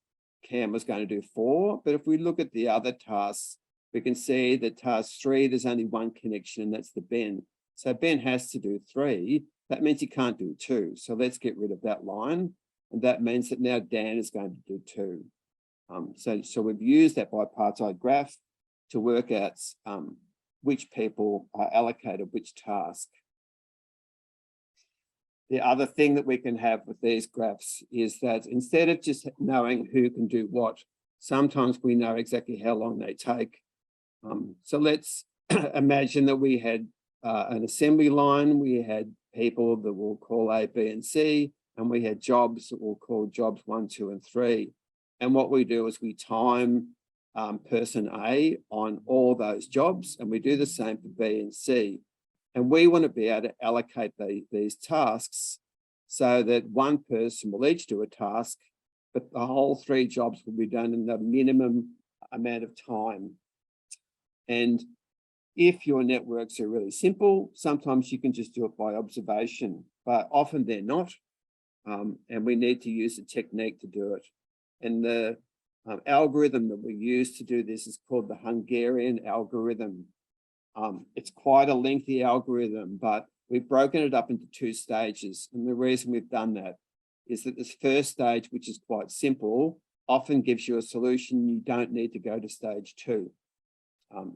Cam was going to do 4. But if we look at the other tasks, we can see that task 3, there's only one connection, and that's the Ben. So Ben has to do 3. That means he can't do 2. So let's get rid of that line. And that means that now Dan is going to do 2. So we've used that bipartite graph to work out which people are allocated which task. The other thing that we can have with these graphs is that instead of just knowing who can do what, sometimes we know exactly how long they take. So let's imagine that we had an assembly line, we had people that we'll call A, B, and C, and we had jobs that we'll call jobs 1, 2, and 3. And what we do is we time person A on all those jobs, and we do the same for B and C. And we want to be able to allocate these tasks so that one person will each do a task, but the whole 3 jobs will be done in the minimum amount of time. And if your networks are really simple, sometimes you can just do it by observation, but often they're not. And we need to use a technique to do it. And the algorithm that we use to do this is called the Hungarian algorithm. It's quite a lengthy algorithm, but we've broken it up into 2 stages. And the reason we've done that is that this first stage, which is quite simple, often gives you a solution. You don't need to go to stage 2.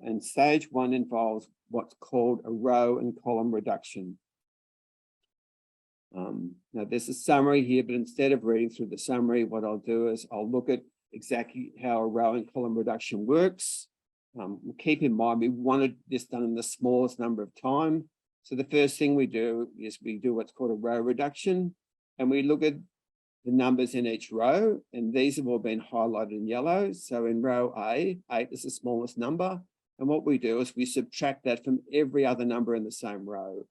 And stage 1 involves what's called a row and column reduction. Now there's a summary here, but instead of reading through the summary, what I'll do is I'll look at exactly how a row and column reduction works. Keep in mind, we wanted this done in the smallest number of time. So the first thing we do is we do what's called a row reduction, and we look at the numbers in each row, and these have all been highlighted in yellow. So in row A, 8 is the smallest number. And what we do is we subtract that from every other number in the same row.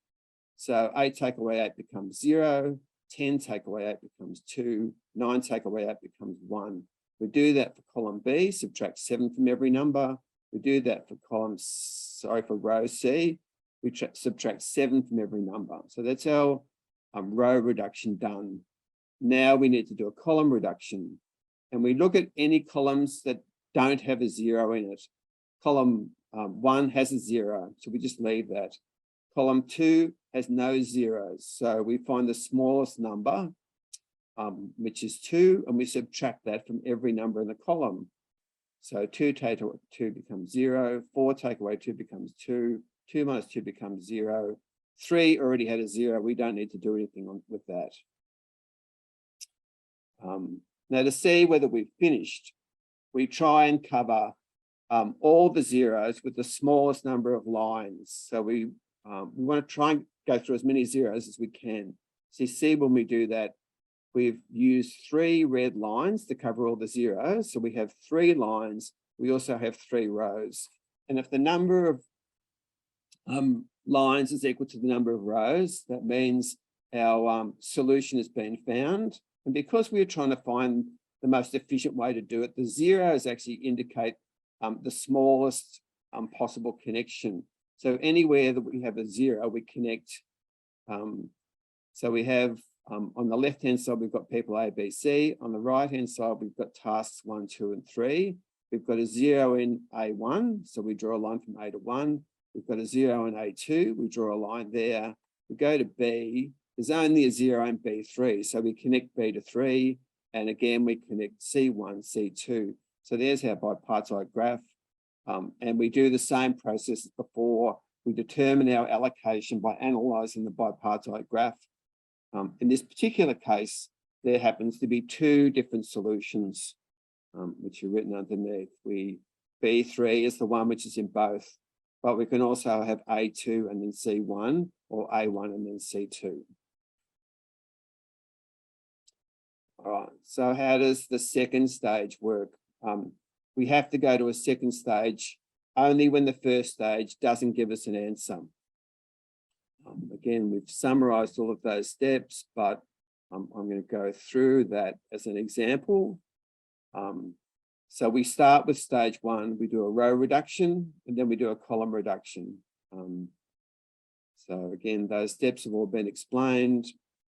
So 8 take away 8 becomes 0, 10 take away 8 becomes 2, 9 take away 8 becomes 1. We do that for column B, subtract 7 from every number. We do that for for row C, we subtract 7 from every number. So that's our row reduction done. Now we need to do a column reduction, and we look at any columns that don't have a 0 in it. Column 1 has a 0, so we just leave that. Column 2 has no zeros, so we find the smallest number, which is 2, and we subtract that from every number in the column. So 2 take away 2 becomes 0, 4 take away 2 becomes 2, 2 minus 2 becomes 0, 3 already had a 0, we don't need to do anything with that. Now to see whether we've finished, we try and cover all the zeros with the smallest number of lines. So we want to try and go through as many zeros as we can. So you see when we do that, we've used 3 red lines to cover all the zeros. So we have 3 lines. We also have 3 rows. And if the number of lines is equal to the number of rows, that means our solution has been found. And because we're trying to find the most efficient way to do it, the zeros actually indicate the smallest possible connection. So anywhere that we have a 0, we connect. So we have on the left-hand side, we've got people A, B, C. On the right-hand side, we've got tasks 1, 2, and 3. We've got a 0 in A1, so we draw a line from A to 1. We've got a 0 in A2, we draw a line there. We go to B, there's only a 0 in B3, so we connect B to 3, and again, we connect C1, C2. So there's our bipartite graph, and we do the same process as before. We determine our allocation by analysing the bipartite graph. In this particular case, there happens to be 2 different solutions, which are written underneath. B3 is the one which is in both, but we can also have A2 and then C1, or A1 and then C2. All right, so how does the second stage work? We have to go to a second stage only when the first stage doesn't give us an answer. Again, we've summarized all of those steps, but I'm going to go through that as an example. So we start with stage 1, we do a row reduction, and then we do a column reduction. So again, those steps have all been explained.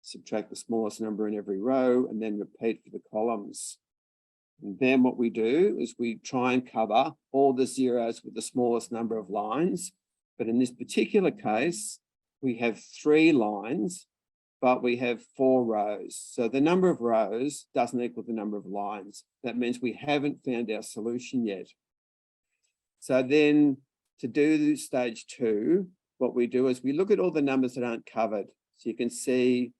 Subtract the smallest number in every row, and then repeat for the columns. And then what we do is we try and cover all the zeros with the smallest number of lines. But in this particular case, we have 3 lines, but we have 4 rows. So the number of rows doesn't equal the number of lines. That means we haven't found our solution yet. So then to do stage 2, what we do is we look at all the numbers that aren't covered. So you can see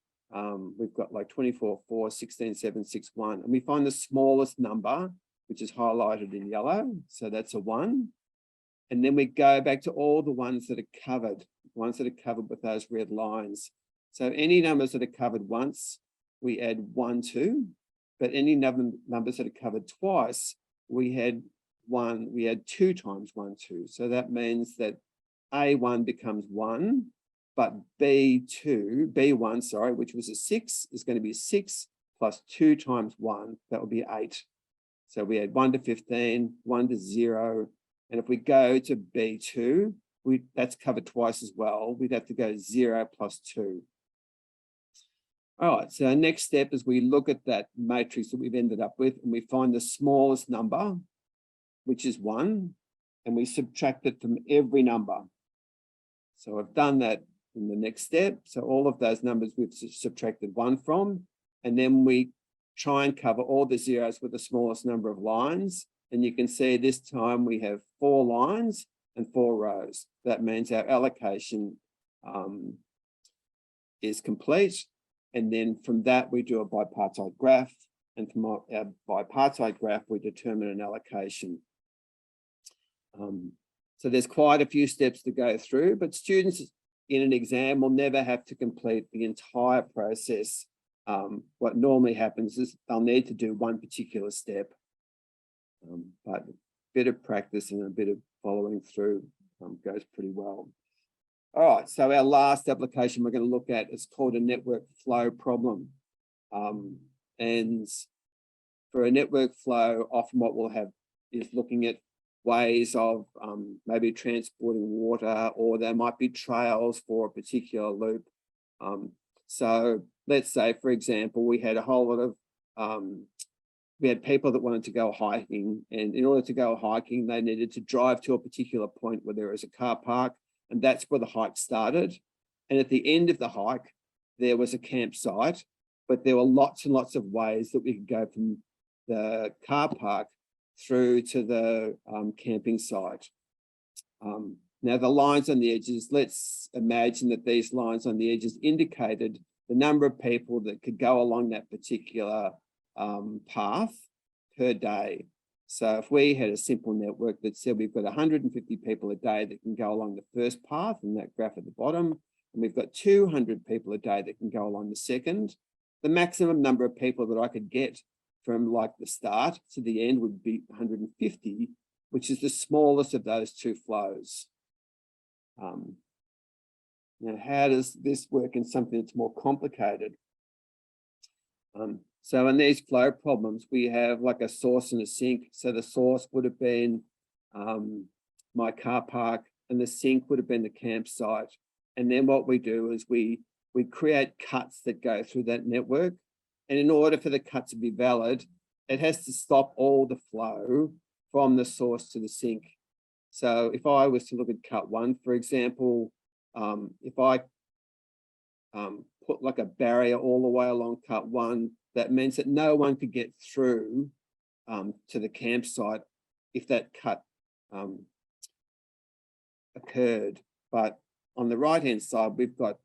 we've got like 24, 4, 16, 7, 6, 1. And we find the smallest number, which is highlighted in yellow. So that's a 1. And then we go back to all the ones that are covered, ones that are covered with those red lines. So any numbers that are covered once, we add 1 to, but any numbers that are covered twice, we had 2 times 1, 2. So that means that A1 becomes 1, but B1, sorry, which was a 6, is going to be 6 plus 2 times 1, that will be 8. So we add 1 to 15, 1 to 0. And if we go to B2, that's covered twice as well. We'd have to go 0 plus 2. All right, so our next step is we look at that matrix that we've ended up with, and we find the smallest number, which is 1, and we subtract it from every number. So I've done that in the next step. So all of those numbers we've subtracted 1 from, and then we try and cover all the zeros with the smallest number of lines. And you can see this time we have 4 lines and 4 rows. That means our allocation is complete. And then from that, we do a bipartite graph. And from our bipartite graph, we determine an allocation. So there's quite a few steps to go through, but students in an exam will never have to complete the entire process. What normally happens is they'll need to do one particular step. But a bit of practice and a bit of following through goes pretty well. All right, so our last application we're going to look at is called a network flow problem. And for a network flow, often what we'll have is looking at ways of maybe transporting water, or there might be trails for a particular loop. So let's say, for example, we had a whole lot of we had people that wanted to go hiking, and in order to go hiking, they needed to drive to a particular point where there was a car park, and that's where the hike started. And at the end of the hike, there was a campsite, but there were lots and lots of ways that we could go from the car park through to the camping site. Now the lines on the edges, let's imagine that these lines on the edges indicated the number of people that could go along that particular path per day. So if we had a simple network that said we've got 150 people a day that can go along the first path in that graph at the bottom, and we've got 200 people a day that can go along the second, the maximum number of people that I could get from like the start to the end would be 150, which is the smallest of those two flows. Now, how does this work in something that's more complicated? So in these flow problems, we have like a source and a sink. So the source would have been my car park, and the sink would have been the campsite. And then what we do is we create cuts that go through that network. And in order for the cut to be valid, it has to stop all the flow from the source to the sink. So if I was to look at cut 1, for example, if I put like a barrier all the way along cut 1, that means that no one could get through to the campsite if that cut occurred. But on the right-hand side, we've got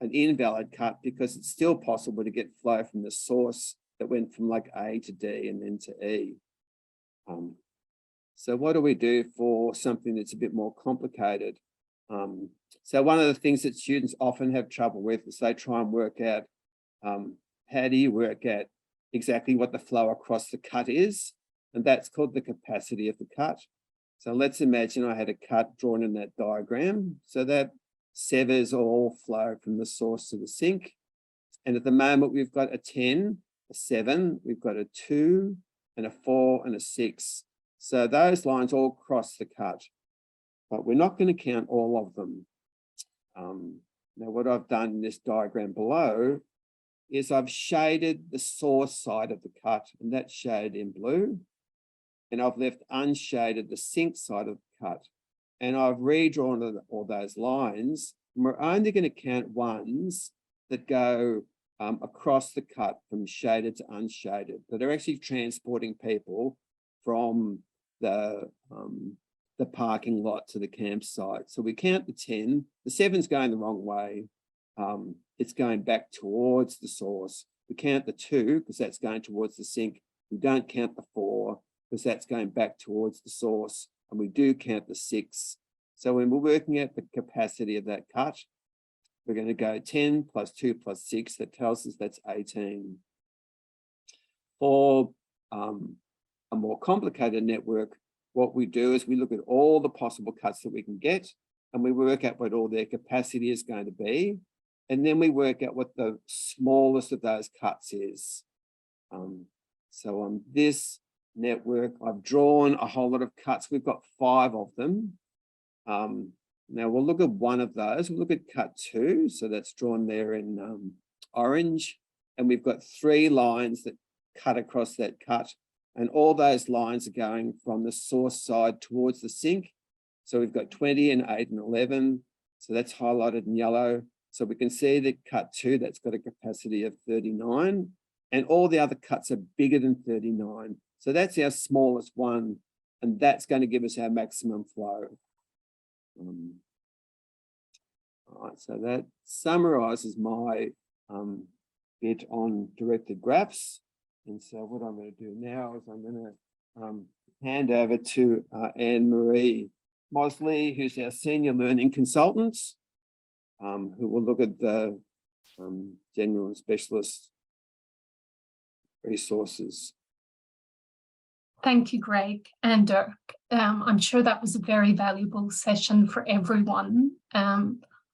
an invalid cut because it's still possible to get flow from the source that went from like A to D and then to E. So what do we do for something that's a bit more complicated? So one of the things that students often have trouble with is they try and work out how do you work out exactly what the flow across the cut is? And that's called the capacity of the cut. So let's imagine I had a cut drawn in that diagram. So that severs all flow from the source to the sink. And at the moment, we've got a 10, a 7, we've got a 2, and a 4, and a 6. So those lines all cross the cut, but we're not going to count all of them. Now, what I've done in this diagram below is I've shaded the source side of the cut, and that's shaded in blue. And I've left unshaded the sink side of the cut. And I've redrawn all those lines. And we're only going to count ones that go across the cut from shaded to unshaded, that are actually transporting people from the parking lot to the campsite. So we count the 10, the 7's going the wrong way. It's going back towards the source. We count the 2 because that's going towards the sink. We don't count the 4 because that's going back towards the source. And we do count the 6. So when we're working out the capacity of that cut, we're going to go 10 plus 2 plus 6. That tells us that's 18. For a more complicated network, what we do is we look at all the possible cuts that we can get, and we work out what all their capacity is going to be. And then we work out what the smallest of those cuts is. So on this network, I've drawn a whole lot of cuts. We've got 5 of them. Now we'll look at one of those. We'll look at cut 2. So that's drawn there in orange. And we've got 3 lines that cut across that cut. And all those lines are going from the source side towards the sink. So we've got 20 and 8 and 11. So that's highlighted in yellow. So we can see that cut 2, that's got a capacity of 39. And all the other cuts are bigger than 39. So that's our smallest one. And that's going to give us our maximum flow. All right, so that summarizes my bit on directed graphs. And so what I'm going to do now is I'm going to hand over to Anne-Marie Mosley, who's our senior learning consultant, who will look at the general and specialist resources. Thank you, Greg and Dirk. I'm sure that was a very valuable session for everyone.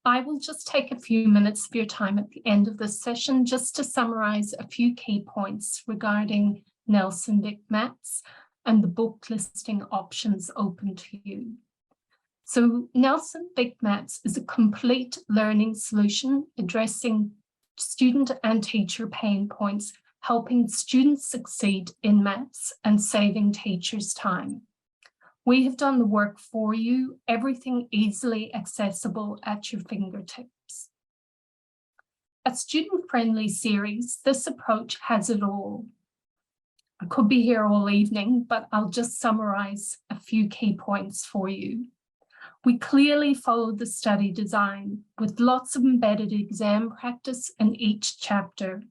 I will just take a few minutes of your time at the end of this session just to summarize a few key points regarding Nelson VICmaths and the book listing options open to you. So Nelson VICmaths is a complete learning solution addressing student and teacher pain points, helping students succeed in maths and saving teachers time. We have done the work for you, everything easily accessible at your fingertips. A student-friendly series, this approach has it all. I could be here all evening, but I'll just summarize a few key points for you. We clearly followed the study design with lots of embedded exam practice in each chapter.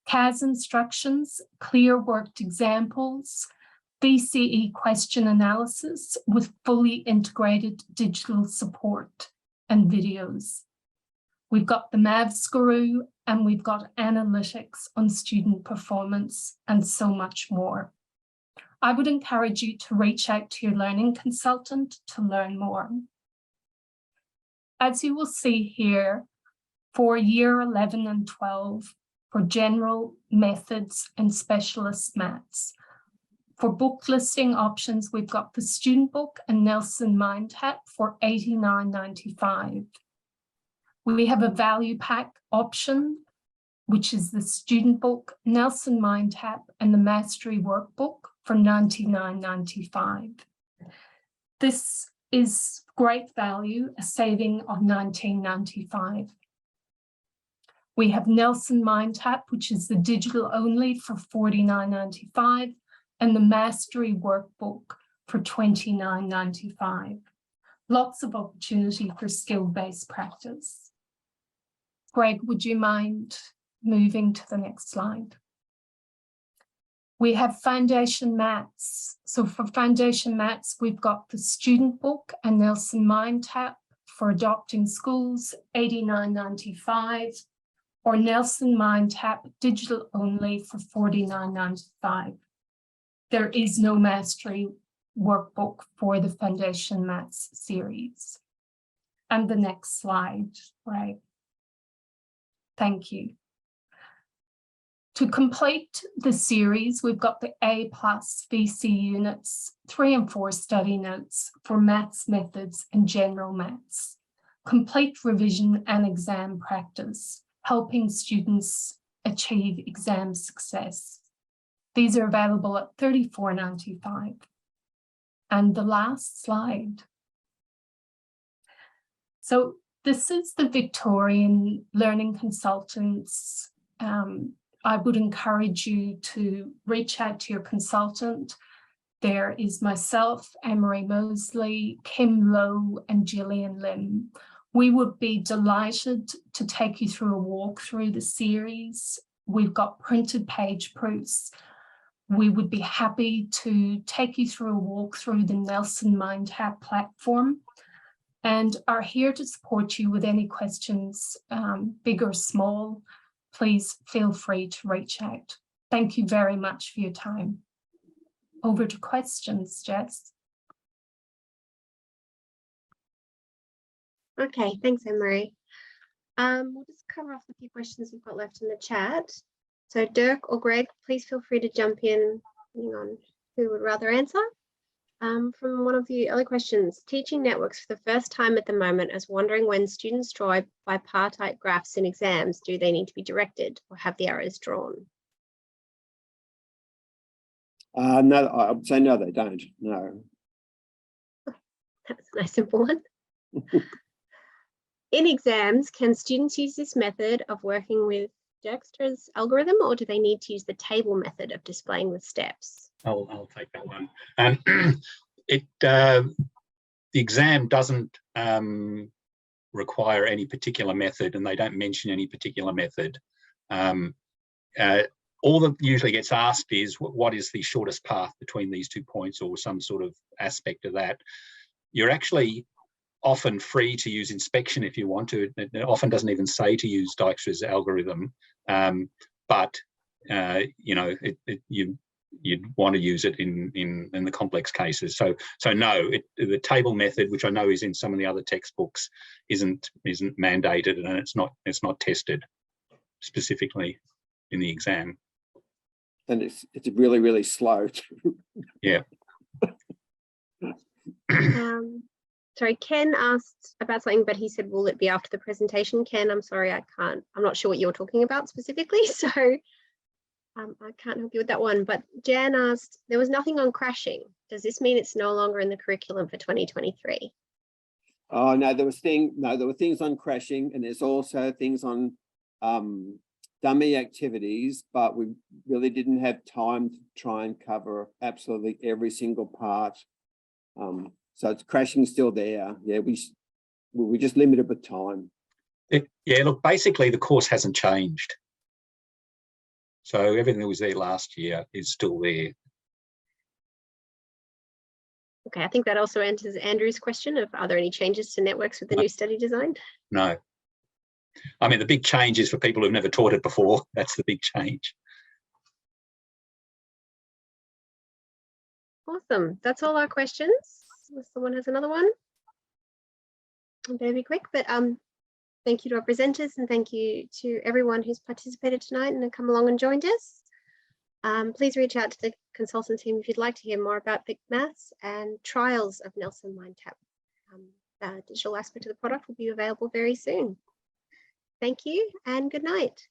CAS instructions, clear worked examples, VCE question analysis with fully integrated digital support and videos. We've got the Maths Guru, and we've got analytics on student performance and so much more. I would encourage you to reach out to your learning consultant to learn more. As you will see here, for year 11 and 12, for general methods and specialist maths. For book listing options, we've got the student book and Nelson MindTap for $89.95. We have a value pack option, which is the student book, Nelson MindTap, and the Mastery Workbook for $99.95. This is great value, a saving of $19.95. We have Nelson MindTap, which is the digital only for $49.95, and the Mastery Workbook for $29.95. Lots of opportunity for skill-based practice. Greg, would you mind moving to the next slide? We have Foundation Maths. So for Foundation Maths, we've got the student book and Nelson MindTap for adopting schools, $89.95, or Nelson MindTap digital only for $49.95. There is no Mastery Workbook for the Foundation Maths series. And the next slide, right? Thank you. To complete the series, we've got the A+ VC units, 3 and 4 study notes for maths methods and general maths, complete revision and exam practice, helping students achieve exam success. These are available at $34.95. And the last slide. So this is the Victorian Learning Consultants. I would encourage you to reach out to your consultant. There is myself, Anne-Marie Mosley, Kim Lowe, and Gillian Lim. We would be delighted to take you through a walk through the series. We've got printed page proofs. We would be happy to take you through a walk through the Nelson MindTap platform and are here to support you with any questions, big or small. Please feel free to reach out. Thank you very much for your time. Over to questions, Jess. Okay, thanks, Anne-Marie. We'll just cover off a few questions we've got left in the chat. So Dirk or Greg, please feel free to jump in, depending on who would rather answer. From one of the early questions, teaching networks for the first time at the moment is wondering when students draw bipartite graphs in exams, do they need to be directed or have the arrows drawn? No, I would say no, they don't. No. That's a nice simple one. In exams, can students use this method of working with Dijkstra's algorithm, or do they need to use the table method of displaying with steps? I'll take that one. The exam doesn't require any particular method, and they don't mention any particular method. All that usually gets asked is what is the shortest path between these 2 points, or some sort of aspect of that. You're actually often free to use inspection if you want to. It often doesn't even say to use Dijkstra's algorithm, but you know, you'd want to use it in the complex cases. So no, the table method, which I know is in some of the other textbooks, isn't mandated, and it's not tested specifically in the exam. And it's really, really slow. Yeah. Sorry, Ken asked about something, but he said, will it be after the presentation? Ken, I'm sorry, I'm not sure what you're talking about specifically, so I can't help you with that one. But Jan asked, there was nothing on crashing. Does this mean it's no longer in the curriculum for 2023? Oh no, there were things on crashing, and there's also things on dummy activities, but we really didn't have time to try and cover absolutely every single part. So it's crashing still there. Yeah, we just limited with time. Yeah, look, basically the course hasn't changed. So everything that was there last year is still there. Okay, I think that also answers Andrew's question of, are there any changes to networks with the new study design? No. I mean, the big change is for people who've never taught it before. That's the big change. Awesome. That's all our questions. Unless someone has another one. I'm going to be quick, but thank you to our presenters and thank you to everyone who's participated tonight and come along and joined us. Please reach out to the consultant team if you'd like to hear more about VICmaths and trials of Nelson MindTap. The digital aspect of the product will be available very soon. Thank you and good night.